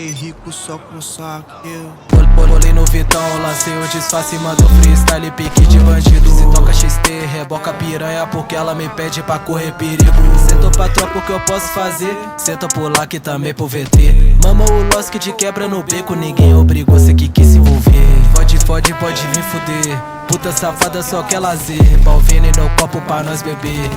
Fiquei rico só com saque. Bolei no Vitão, lancei o disfarce, mando freestyle, pique de bandido. Se toca XT, reboca piranha porque ela me pede pra correr perigo. Cê pra tropa o que eu posso fazer, cê por lá que também pro VT. Mama o Loss que te quebra no beco, ninguém obrigou, cê que quis se envolver. Pode vir fuder, puta safada só quer lazer. Balvene no copo pra nós beber.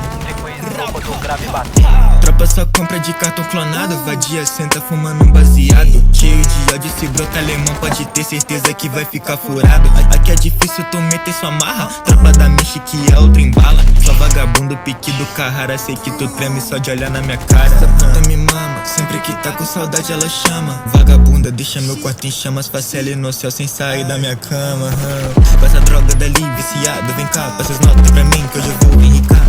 Quando grave bater. Tropa só compra de cartão clonado, vadia senta fumando um baseado. Cheio de ódio, esse broto alemão pode ter certeza que vai ficar furado. Aqui é difícil tu meter sua marra, tropa da Mexe que é outra embala. Só vagabundo, pique do Carrara, sei que tu treme só de olhar na minha cara. Essa puta me mama, sempre que tá com saudade ela chama. Vagabunda, deixa meu quarto em chamas, faça ela no céu sem sair da minha cama. Passa droga dali, viciado, vem cá, passa as notas pra mim que hoje eu vou enricar.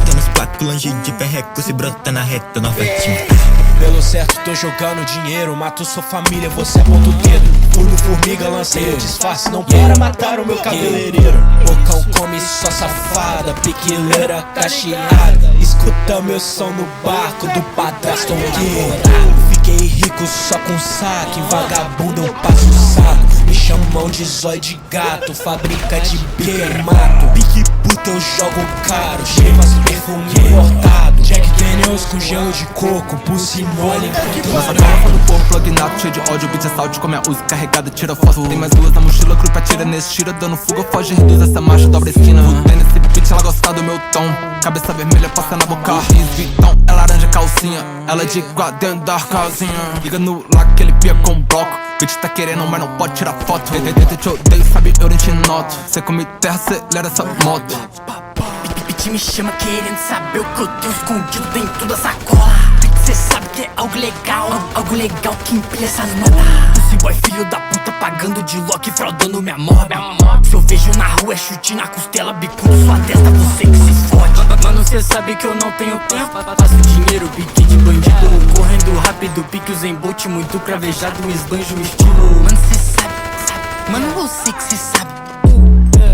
Temos placo longe de perreco, se brota na reta, nós vai te matar. Pelo certo tô jogando dinheiro, mato sua família, você aponta o dedo. Fui no formiga, lancei o disfarce, não para matar o meu cabeleireiro. Bocão come só safada, piquileira, cacheada. Escuta meu som no barco do padrasto namorado. Fiquei rico só com saque, vagabundo eu passo o saco. Me chamam de zóio de gato, fábrica de bico mato. Pique puta eu jogo caro, cheimas perfume importado. Jack Daniels com gelo de coco, pussy mole. Nossa garrafa no povo, plug nato, cheio de ódio, beat assalte com minha usa carregada, tira foto. Tem mais duas na mochila, cru pra tira nesse tira, dando fuga, foge, reduz essa marcha, dobra a esquina. Fudendo esse beat, ela gosta do meu tom. Cabeça vermelha, passa na boca, Vitão, é laranja calcinha. Ela é de igual dentro da casinha. Liga no lá que ele pia com bloco. Bitch tá querendo, mas não pode tirar foto. Tenta te odeio, sabe, eu nem te noto. Cê come terra, acelera essa moto. Bitch me chama querendo saber o que eu tenho escondido dentro da sacola. Cê sabe que é algo legal que empilha essas notas. Esse boy filho da puta pagando de Loki, fraudando minha mob. Se eu vejo na rua é chute na costela, bicudo sua testa, você que se fode. Mano, cê sabe que eu não tenho tempo, faço dinheiro, pique de bandido. Correndo rápido, pique o Zen Bolt, muito cravejado, me esbanjo o estilo. Mano, cê sabe, mano, eu sei que cê sabe.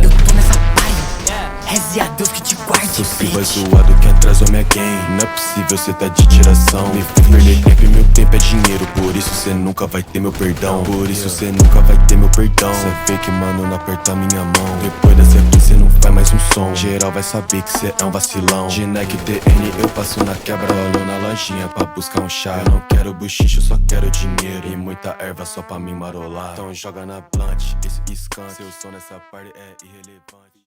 Eu tô nessa paia, reze a Deus que te guarde. Sou Silva zoado que atrasou minha game. Não é possível, cê tá de tiração. Me fez perder tempo e meu tempo é dinheiro. Por isso cê nunca vai ter meu perdão. Por isso cê nunca vai ter meu perdão. Cê vê que mano não aperta minha mão. Depois dessa aqui cê não faz mais um som. Geral vai saber que cê é um vacilão. De Nike TN eu passo na quebra, rolo na lojinha pra buscar um chá. Eu não quero buchicho, só quero dinheiro. E muita erva só pra me marolar. Então joga na blunt, esse scan. Seu som nessa parte é irrelevante.